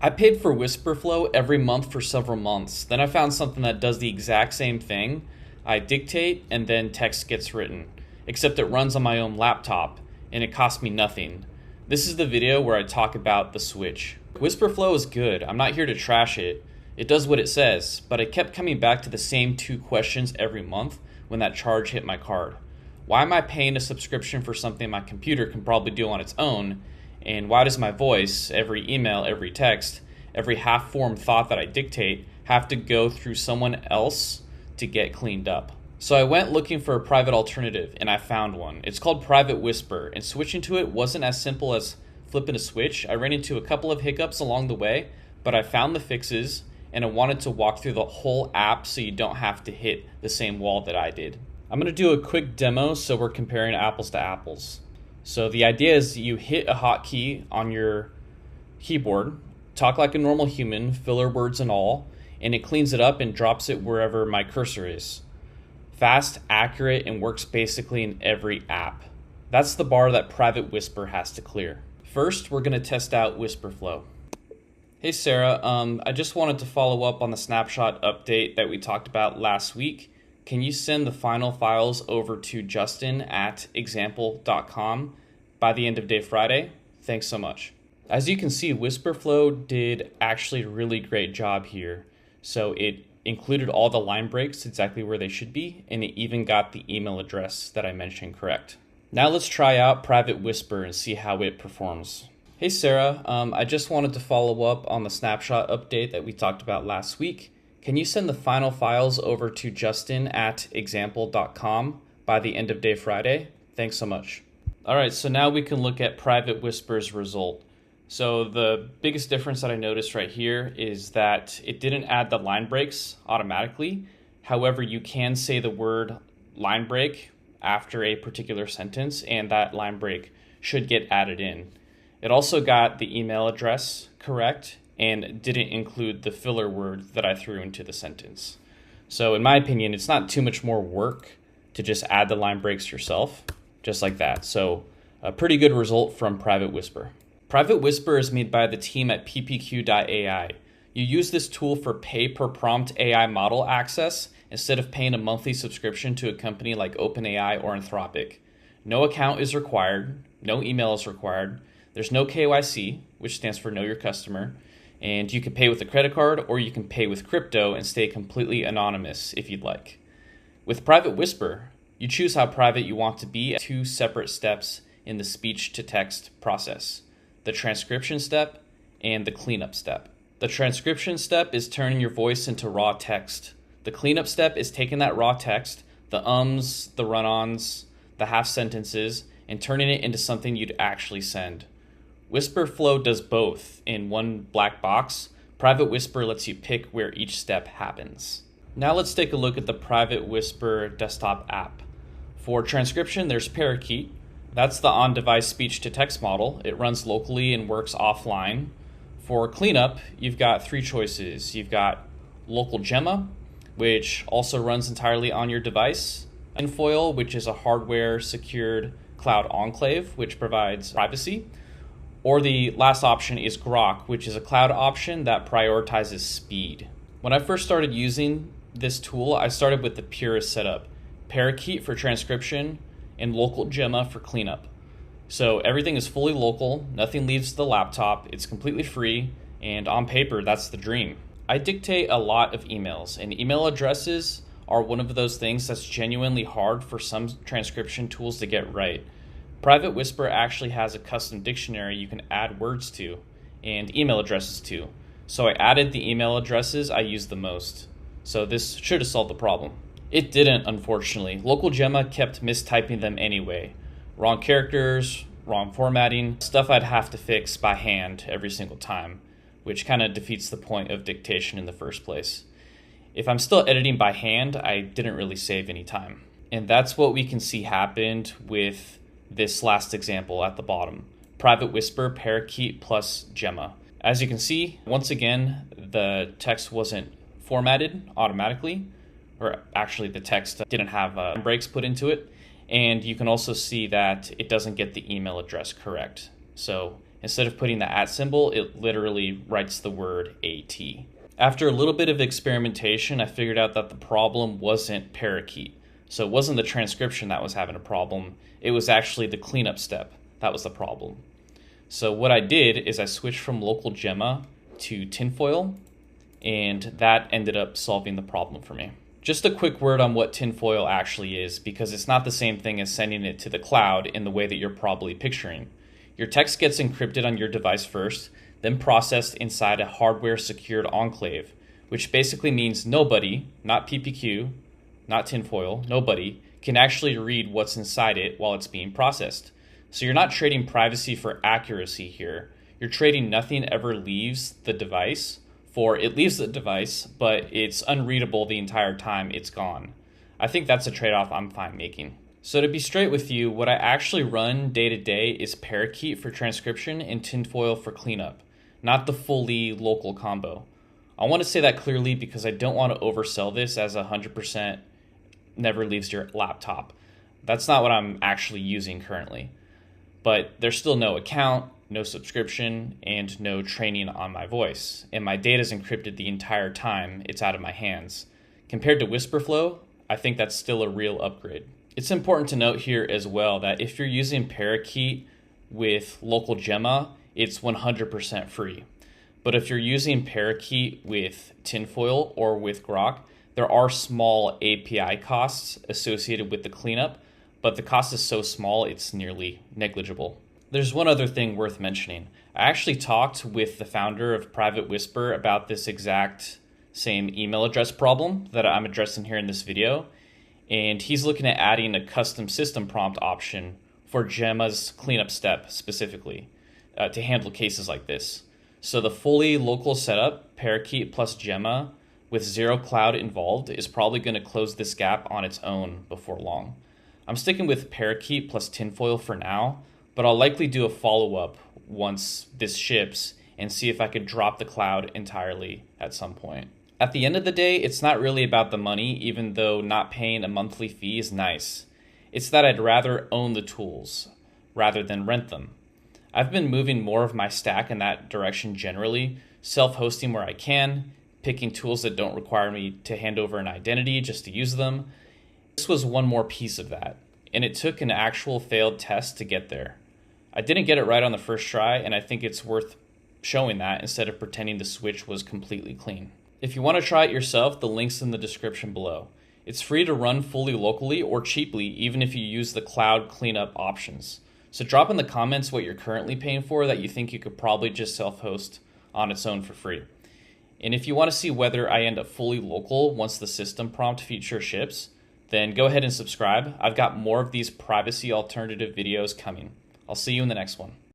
I paid for Wispr Flow every month for several months. Then I found something that does the exact same thing. I dictate and then text gets written, except it runs on my own laptop and it costs me nothing. This is the video where I talk about the switch. Wispr Flow is good. I'm not here to trash it. It does what it says, but I kept coming back to the same two questions every month when that charge hit my card. Why am I paying a subscription for something my computer can probably do on its own? And why does my voice, every email, every text, every half-formed thought that I dictate have to go through someone else to get cleaned up? So I went looking for a private alternative and I found one. It's called Private Wispr, and switching to it wasn't as simple as flipping a switch. I ran into a couple of hiccups along the way, but I found the fixes and I wanted to walk through the whole app so you don't have to hit the same wall that I did. I'm going to do a quick demo so we're comparing apples to apples. So the idea is you hit a hotkey on your keyboard, talk like a normal human, filler words and all, and it cleans it up and drops it wherever my cursor is. Fast, accurate, and works basically in every app. That's the bar that Private Wispr has to clear. First, we're going to test out Wispr Flow. Hey Sarah, I just wanted to follow up on the snapshot update that we talked about last week. Can you send the final files over to justin@example.com by the end of day Friday? Thanks so much. As you can see, Wispr Flow did actually a really great job here. So it included all the line breaks exactly where they should be, and it even got the email address that I mentioned correct. Now let's try out Private Wispr and see how it performs. Hey Sarah, I just wanted to follow up on the snapshot update that we talked about last week. Can you send the final files over to justin@example.com by the end of day Friday? Thanks so much. All right, so now we can look at Private Wispr's result. So the biggest difference that I noticed right here is that it didn't add the line breaks automatically. However, you can say the word line break after a particular sentence, and that line break should get added in. It also got the email address correct and didn't include the filler word that I threw into the sentence. So in my opinion, it's not too much more work to just add the line breaks yourself, just like that. So a pretty good result from Private Wispr. Private Wispr is made by the team at ppq.ai. You use this tool for pay per prompt AI model access instead of paying a monthly subscription to a company like OpenAI or Anthropic. No account is required, no email is required. There's no KYC, which stands for Know Your Customer, and you can pay with a credit card or you can pay with crypto and stay completely anonymous if you'd like. With Private Wispr, you choose how private you want to be at 2 separate steps in the speech-to-text process: the transcription step and the cleanup step. The transcription step is turning your voice into raw text. The cleanup step is taking that raw text, the ums, the run-ons, the half sentences, and turning it into something you'd actually send. Wispr Flow does both in one black box. Private Wispr lets you pick where each step happens. Now let's take a look at the Private Wispr desktop app. For transcription, there's Parakeet. That's the on-device speech-to-text model. It runs locally and works offline. For cleanup, you've got 3 choices. You've got local Gemma, which also runs entirely on your device, Infoil, which is a hardware-secured cloud enclave, which provides privacy. Or the last option is Grok, which is a cloud option that prioritizes speed. When I first started using this tool, I started with the purest setup: Parakeet for transcription and local Gemma for cleanup. So everything is fully local, nothing leaves the laptop, it's completely free, and on paper, that's the dream. I dictate a lot of emails, and email addresses are one of those things that's genuinely hard for some transcription tools to get right. Private Wispr actually has a custom dictionary you can add words to, and email addresses to. So I added the email addresses I use the most. So this should have solved the problem. It didn't, unfortunately. Local Gemma kept mistyping them anyway. Wrong characters, wrong formatting, stuff I'd have to fix by hand every single time, which kind of defeats the point of dictation in the first place. If I'm still editing by hand, I didn't really save any time. And that's what we can see happened with this last example at the bottom: Private Wispr, Parakeet plus Gemma. As you can see, once again, the text wasn't formatted automatically, or actually the text didn't have breaks put into it. And you can also see that it doesn't get the email address correct. So instead of putting the @ symbol, it literally writes the word AT. After a little bit of experimentation, I figured out that the problem wasn't Parakeet. So it wasn't the transcription that was having a problem, it was actually the cleanup step that was the problem. So what I did is I switched from local gemma to tinfoil, and that ended up solving the problem for me. Just a quick word on what tinfoil actually is, because it's not the same thing as sending it to the cloud in the way that you're probably picturing. Your text gets encrypted on your device first, then processed inside a hardware-secured enclave, which basically means nobody, not PPQ, not tinfoil, nobody, can actually read what's inside it while it's being processed. So you're not trading privacy for accuracy here. You're trading nothing ever leaves the device for it leaves the device, but it's unreadable the entire time it's gone. I think that's a trade-off I'm fine making. So to be straight with you, what I actually run day to day is Parakeet for transcription and tinfoil for cleanup, not the fully local combo. I want to say that clearly because I don't want to oversell this as 100% never leaves your laptop. That's not what I'm actually using currently. But there's still no account, no subscription, and no training on my voice. And my data is encrypted the entire time it's out of my hands. Compared to Wispr Flow, I think that's still a real upgrade. It's important to note here as well that if you're using Parakeet with local gemma, it's 100% free. But if you're using Parakeet with tinfoil or with Grok, there are small API costs associated with the cleanup, but the cost is so small it's nearly negligible. There's one other thing worth mentioning. I actually talked with the founder of Private Wispr about this exact same email address problem that I'm addressing here in this video, and he's looking at adding a custom system prompt option for Gemma's cleanup step specifically to handle cases like this. So the fully local setup, Parakeet plus Gemma, with zero cloud involved, is probably going to close this gap on its own before long. I'm sticking with Parakeet plus tinfoil for now, but I'll likely do a follow-up once this ships and see if I could drop the cloud entirely at some point. At the end of the day, it's not really about the money, even though not paying a monthly fee is nice. It's that I'd rather own the tools rather than rent them. I've been moving more of my stack in that direction generally, self-hosting where I can, picking tools that don't require me to hand over an identity just to use them. This was one more piece of that, and it took an actual failed test to get there. I didn't get it right on the first try, and I think it's worth showing that instead of pretending the switch was completely clean. If you want to try it yourself, the link's in the description below. It's free to run fully locally or cheaply, even if you use the cloud cleanup options. So drop in the comments what you're currently paying for that you think you could probably just self-host on its own for free. And if you want to see whether I end up fully local once the system prompt feature ships, then go ahead and subscribe. I've got more of these privacy alternative videos coming. I'll see you in the next one.